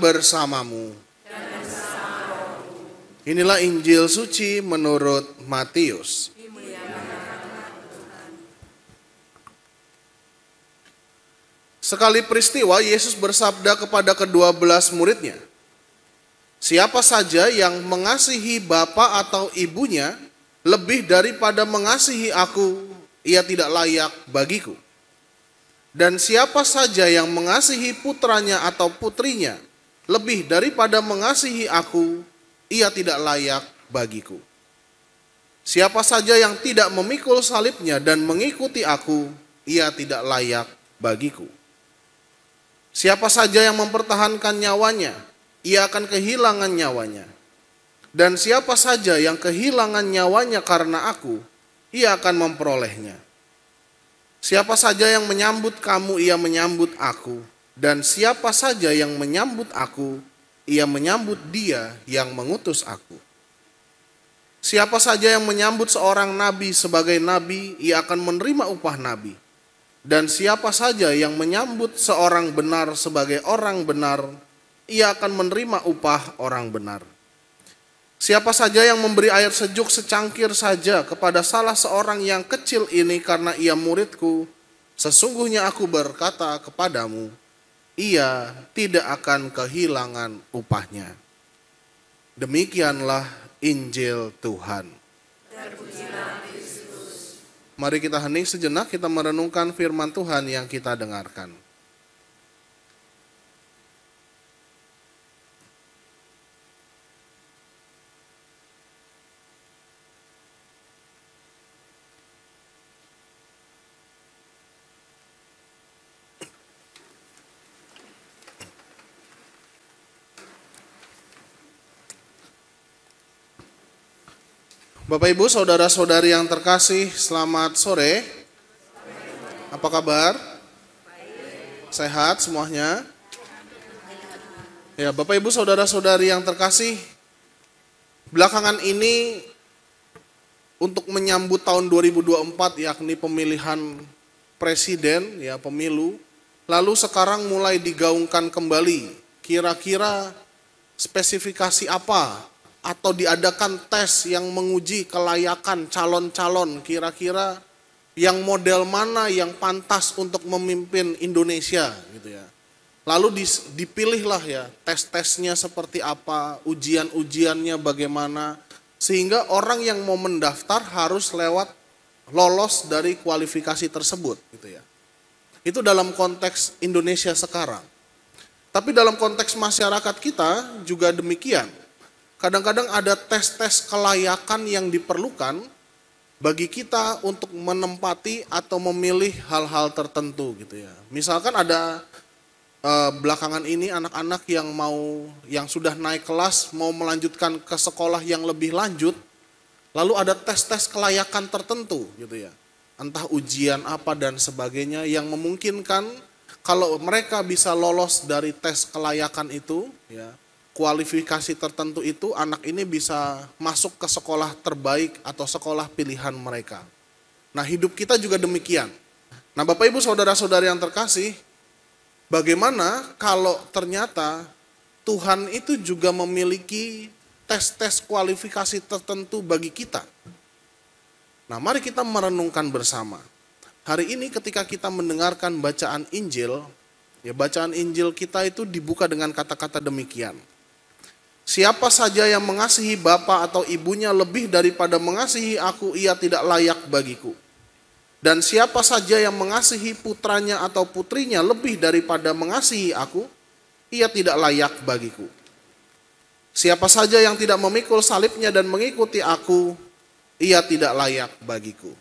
bersamamu. Inilah Injil suci menurut Matius. Sekali peristiwa Yesus bersabda kepada ke-12 muridnya, "Siapa saja yang mengasihi bapa atau ibunya lebih daripada mengasihi aku, ia tidak layak bagiku. Dan siapa saja yang mengasihi putranya atau putrinya lebih daripada mengasihi aku, ia tidak layak bagiku. Siapa saja yang tidak memikul salibnya dan mengikuti aku, ia tidak layak bagiku. Siapa saja yang mempertahankan nyawanya, ia akan kehilangan nyawanya. Dan siapa saja yang kehilangan nyawanya karena aku, ia akan memperolehnya. Siapa saja yang menyambut kamu, ia menyambut aku. Dan siapa saja yang menyambut aku, ia menyambut dia yang mengutus aku. Siapa saja yang menyambut seorang nabi sebagai nabi, ia akan menerima upah nabi. Dan siapa saja yang menyambut seorang benar sebagai orang benar, ia akan menerima upah orang benar. Siapa saja yang memberi air sejuk secangkir saja kepada salah seorang yang kecil ini karena ia muridku, sesungguhnya aku berkata kepadamu, ia tidak akan kehilangan upahnya." Demikianlah Injil Tuhan. Mari kita hening sejenak, kita merenungkan firman Tuhan yang kita dengarkan. Bapak Ibu, saudara-saudari yang terkasih, selamat sore. Apa kabar? Sehat semuanya? Ya, Bapak Ibu, saudara-saudari yang terkasih, belakangan ini untuk menyambut tahun 2024 yakni pemilihan presiden, ya pemilu, lalu sekarang mulai digaungkan kembali kira-kira spesifikasi apa atau diadakan tes yang menguji kelayakan calon-calon kira-kira yang model mana yang pantas untuk memimpin Indonesia gitu ya. Lalu dipilihlah ya tes-tesnya seperti apa, ujian-ujiannya bagaimana, sehingga orang yang mau mendaftar harus lolos dari kualifikasi tersebut gitu ya. Itu dalam konteks Indonesia sekarang. Tapi dalam konteks masyarakat kita juga demikian. Kadang-kadang ada tes-tes kelayakan yang diperlukan bagi kita untuk menempati atau memilih hal-hal tertentu gitu ya. Misalkan ada belakangan ini anak-anak yang sudah naik kelas mau melanjutkan ke sekolah yang lebih lanjut, lalu ada tes-tes kelayakan tertentu gitu ya. Entah ujian apa dan sebagainya yang memungkinkan kalau mereka bisa lolos dari tes kelayakan itu ya, kualifikasi tertentu itu, anak ini bisa masuk ke sekolah terbaik atau sekolah pilihan mereka. Nah, hidup kita juga demikian. Nah, Bapak Ibu saudara-saudari yang terkasih, bagaimana kalau ternyata Tuhan itu juga memiliki tes-tes kualifikasi tertentu bagi kita? Nah, mari kita merenungkan bersama. Hari ini ketika kita mendengarkan bacaan Injil, ya bacaan Injil kita itu dibuka dengan kata-kata demikian. Siapa saja yang mengasihi bapa atau ibunya lebih daripada mengasihi aku, ia tidak layak bagiku. Dan siapa saja yang mengasihi putranya atau putrinya lebih daripada mengasihi aku, ia tidak layak bagiku. Siapa saja yang tidak memikul salibnya dan mengikuti aku, ia tidak layak bagiku.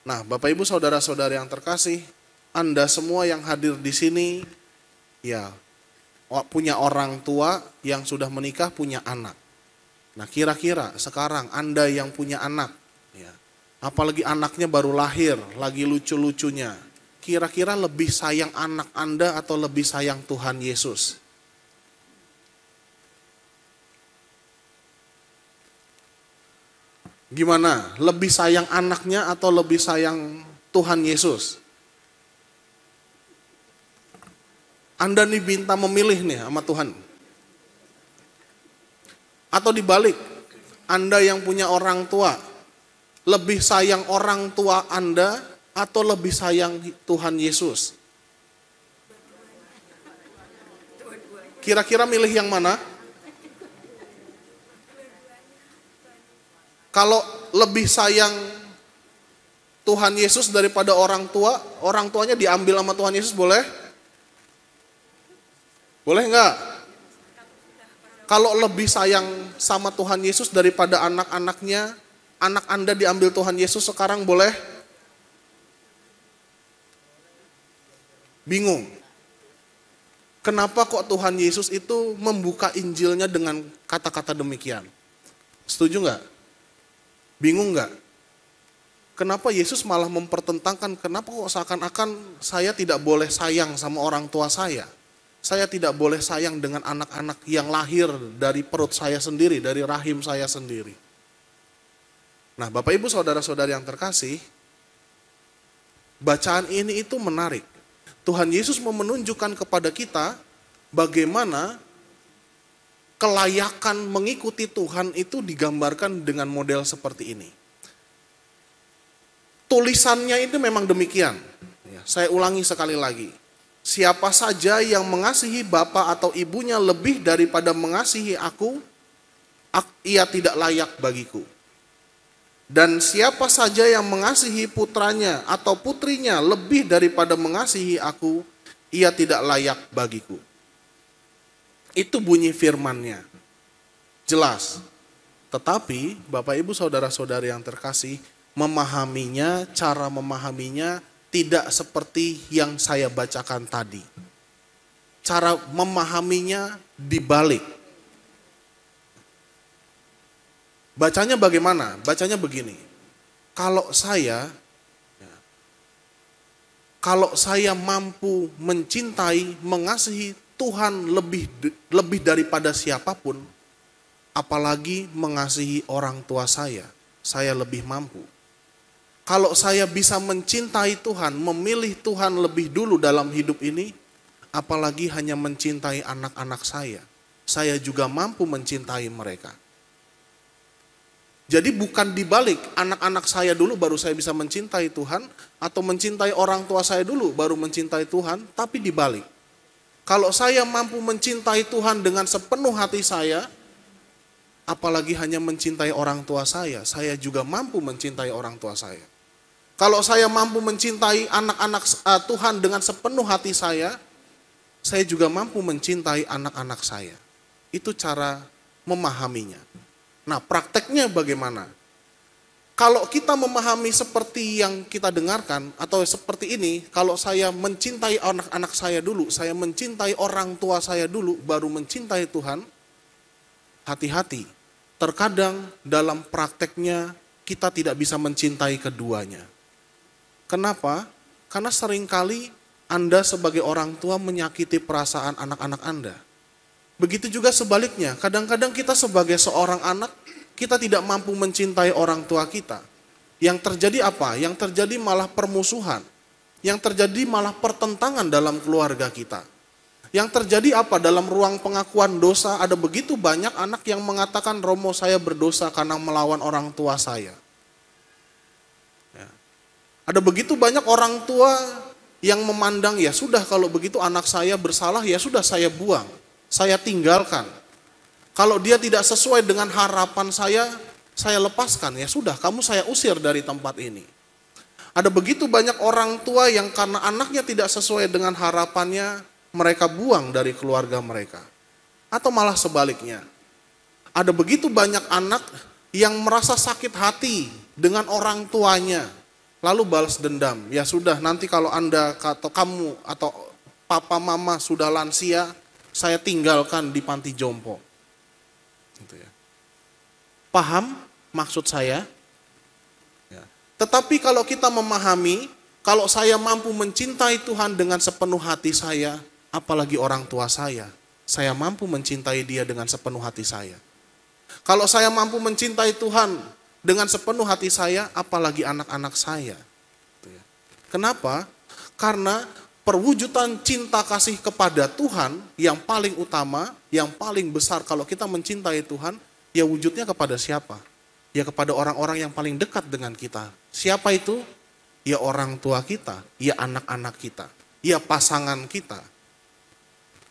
Nah, Bapak Ibu saudara-saudari yang terkasih, Anda semua yang hadir di sini, ya punya orang tua yang sudah menikah, punya anak. Nah, kira-kira sekarang Anda yang punya anak, ya, apalagi anaknya baru lahir, lagi lucu-lucunya, kira-kira lebih sayang anak Anda atau lebih sayang Tuhan Yesus? Gimana? Lebih sayang anaknya atau lebih sayang Tuhan Yesus? Anda nih minta memilih nih sama Tuhan. Atau dibalik, Anda yang punya orang tua, lebih sayang orang tua Anda atau lebih sayang Tuhan Yesus? Kira-kira milih yang mana? Kalau lebih sayang Tuhan Yesus daripada orang tua, orang tuanya diambil sama Tuhan Yesus boleh? Boleh enggak? Kalau lebih sayang sama Tuhan Yesus daripada anak-anaknya, anak Anda diambil Tuhan Yesus sekarang boleh? Bingung. Kenapa kok Tuhan Yesus itu membuka Injilnya dengan kata-kata demikian? Setuju enggak? Bingung enggak? Kenapa Yesus malah mempertentangkan, kenapa kok seakan-akan saya tidak boleh sayang sama orang tua saya? Saya tidak boleh sayang dengan anak-anak yang lahir dari perut saya sendiri, dari rahim saya sendiri. Nah, Bapak Ibu Saudara-saudari yang terkasih, bacaan ini itu menarik. Tuhan Yesus mau menunjukkan kepada kita bagaimana kelayakan mengikuti Tuhan itu digambarkan dengan model seperti ini. Tulisannya itu memang demikian. Saya ulangi sekali lagi. Siapa saja yang mengasihi bapak atau ibunya lebih daripada mengasihi aku, ia tidak layak bagiku. Dan siapa saja yang mengasihi putranya atau putrinya lebih daripada mengasihi aku, ia tidak layak bagiku. Itu bunyi firman-Nya. Jelas. Tetapi Bapak Ibu Saudara-saudari yang terkasih, memahaminya, cara memahaminya tidak seperti yang saya bacakan tadi. Cara memahaminya dibalik. Bacanya bagaimana? Bacanya begini. Kalau saya mampu mencintai, mengasihi Tuhan lebih daripada siapapun, apalagi mengasihi orang tua saya lebih mampu. Kalau saya bisa mencintai Tuhan, memilih Tuhan lebih dulu dalam hidup ini, apalagi hanya mencintai anak-anak saya juga mampu mencintai mereka. Jadi bukan dibalik, anak-anak saya dulu baru saya bisa mencintai Tuhan, atau mencintai orang tua saya dulu baru mencintai Tuhan, tapi dibalik. Kalau saya mampu mencintai Tuhan dengan sepenuh hati saya, apalagi hanya mencintai orang tua saya juga mampu mencintai orang tua saya. Kalau saya mampu mencintai anak-anak Tuhan dengan sepenuh hati saya juga mampu mencintai anak-anak saya. Itu cara memahaminya. Nah, prakteknya bagaimana? Kalau kita memahami seperti yang kita dengarkan, atau seperti ini, kalau saya mencintai anak-anak saya dulu, saya mencintai orang tua saya dulu, baru mencintai Tuhan, hati-hati. Terkadang dalam prakteknya kita tidak bisa mencintai keduanya. Kenapa? Karena seringkali Anda sebagai orang tua menyakiti perasaan anak-anak Anda. Begitu juga sebaliknya, kadang-kadang kita sebagai seorang anak, kita tidak mampu mencintai orang tua kita. Yang terjadi apa? Yang terjadi malah permusuhan. Yang terjadi malah pertentangan dalam keluarga kita. Yang terjadi apa? Dalam ruang pengakuan dosa, ada begitu banyak anak yang mengatakan, Romo, saya berdosa karena melawan orang tua saya. Ada begitu banyak orang tua yang memandang, ya sudah kalau begitu anak saya bersalah, ya sudah saya buang, saya tinggalkan. Kalau dia tidak sesuai dengan harapan saya lepaskan, ya sudah kamu saya usir dari tempat ini. Ada begitu banyak orang tua yang karena anaknya tidak sesuai dengan harapannya, mereka buang dari keluarga mereka. Atau malah sebaliknya. Ada begitu banyak anak yang merasa sakit hati dengan orang tuanya, lalu balas dendam. Ya sudah, nanti kalau Anda atau kamu atau papa mama sudah lansia, saya tinggalkan di panti jompo. Gitu ya. Paham maksud saya? Ya. Tetapi kalau kita memahami, kalau saya mampu mencintai Tuhan dengan sepenuh hati saya, apalagi orang tua saya mampu mencintai dia dengan sepenuh hati saya. Kalau saya mampu mencintai Tuhan dengan sepenuh hati saya, apalagi anak-anak saya. Kenapa? Karena perwujudan cinta kasih kepada Tuhan yang paling utama, yang paling besar kalau kita mencintai Tuhan, Ya wujudnya kepada siapa? Ya kepada orang-orang yang paling dekat dengan kita. Siapa itu? Ya orang tua kita, ya anak-anak kita, ya pasangan kita.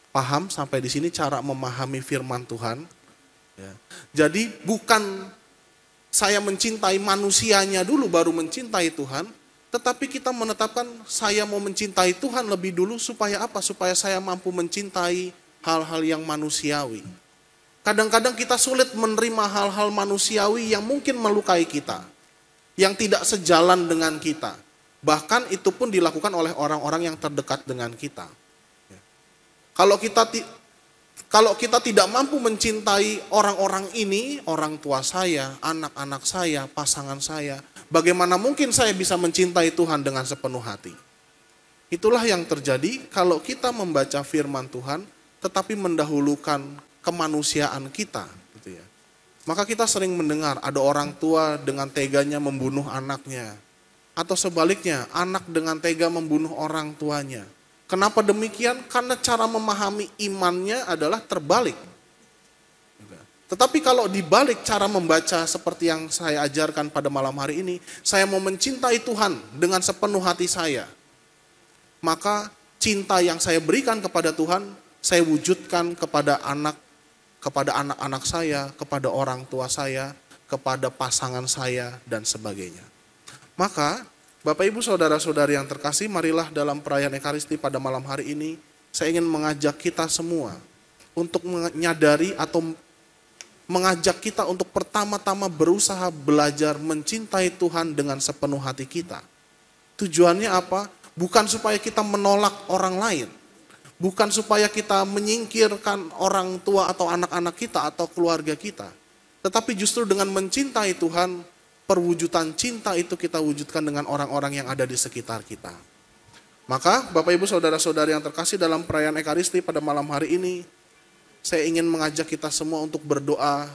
Paham sampai di sini cara memahami firman Tuhan? Ya. Jadi bukan saya mencintai manusianya dulu baru mencintai Tuhan, tetapi kita menetapkan saya mau mencintai Tuhan lebih dulu supaya apa? Supaya saya mampu mencintai hal-hal yang manusiawi. Kadang-kadang kita sulit menerima hal-hal manusiawi yang mungkin melukai kita, yang tidak sejalan dengan kita. Bahkan itu pun dilakukan oleh orang-orang yang terdekat dengan kita. Kalau kita tidak mampu mencintai orang-orang ini, orang tua saya, anak-anak saya, pasangan saya, bagaimana mungkin saya bisa mencintai Tuhan dengan sepenuh hati? Itulah yang terjadi kalau kita membaca firman Tuhan, tetapi mendahulukan kemanusiaan kita. Gitu ya. Maka kita sering mendengar ada orang tua dengan teganya membunuh anaknya. Atau sebaliknya, anak dengan tega membunuh orang tuanya. Kenapa demikian? Karena cara memahami imannya adalah terbalik. Tetapi kalau dibalik cara membaca seperti yang saya ajarkan pada malam hari ini, saya mau mencintai Tuhan dengan sepenuh hati saya. Maka cinta yang saya berikan kepada Tuhan, saya wujudkan kepada anak-anak saya, kepada orang tua saya, kepada pasangan saya, dan sebagainya. Maka, Bapak Ibu Saudara-saudari yang terkasih, marilah dalam perayaan Ekaristi pada malam hari ini, saya ingin mengajak kita semua untuk menyadari atau mengajak kita untuk pertama-tama berusaha belajar mencintai Tuhan dengan sepenuh hati kita. Tujuannya apa? Bukan supaya kita menolak orang lain. Bukan supaya kita menyingkirkan orang tua atau anak-anak kita atau keluarga kita. Tetapi justru dengan mencintai Tuhan, perwujudan cinta itu kita wujudkan dengan orang-orang yang ada di sekitar kita. Maka Bapak Ibu Saudara-saudari yang terkasih dalam perayaan Ekaristi pada malam hari ini, saya ingin mengajak kita semua untuk berdoa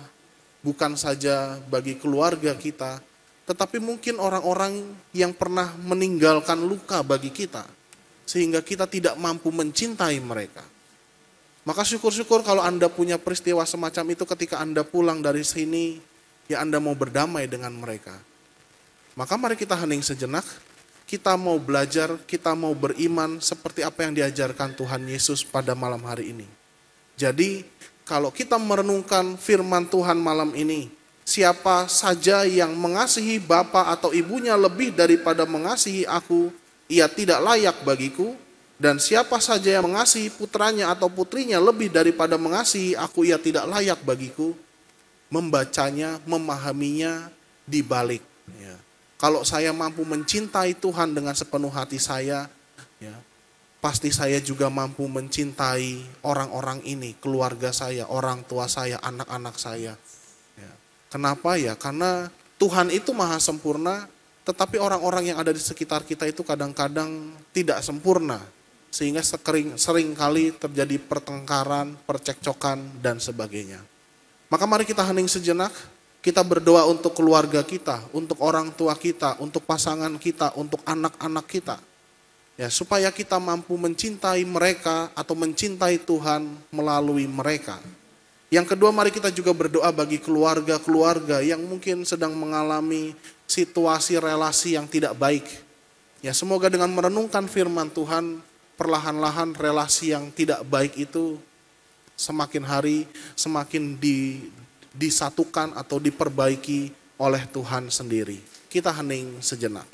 bukan saja bagi keluarga kita, tetapi mungkin orang-orang yang pernah meninggalkan luka bagi kita, sehingga kita tidak mampu mencintai mereka. Maka syukur-syukur kalau Anda punya peristiwa semacam itu ketika Anda pulang dari sini, ya Anda mau berdamai dengan mereka. Maka mari kita hening sejenak, kita mau belajar, kita mau beriman seperti apa yang diajarkan Tuhan Yesus pada malam hari ini. Jadi kalau kita merenungkan firman Tuhan malam ini, siapa saja yang mengasihi bapa atau ibunya lebih daripada mengasihi aku, ia tidak layak bagiku. Dan siapa saja yang mengasihi putranya atau putrinya lebih daripada mengasihi aku, ia tidak layak bagiku. Membacanya, memahaminya dibalik. Ya. Kalau saya mampu mencintai Tuhan dengan sepenuh hati saya, ya, pasti saya juga mampu mencintai orang-orang ini, keluarga saya, orang tua saya, anak-anak saya. Ya. Kenapa ya? Karena Tuhan itu maha sempurna, tetapi orang-orang yang ada di sekitar kita itu kadang-kadang tidak sempurna. Sehingga sering kali terjadi pertengkaran, percekcokan, dan sebagainya. Maka mari kita hening sejenak, kita berdoa untuk keluarga kita, untuk orang tua kita, untuk pasangan kita, untuk anak-anak kita. Ya, supaya kita mampu mencintai mereka atau mencintai Tuhan melalui mereka. Yang kedua, mari kita juga berdoa bagi keluarga-keluarga yang mungkin sedang mengalami situasi relasi yang tidak baik. Ya, semoga dengan merenungkan firman Tuhan, perlahan-lahan relasi yang tidak baik itu semakin hari semakin disatukan atau diperbaiki oleh Tuhan sendiri. Kita hening sejenak.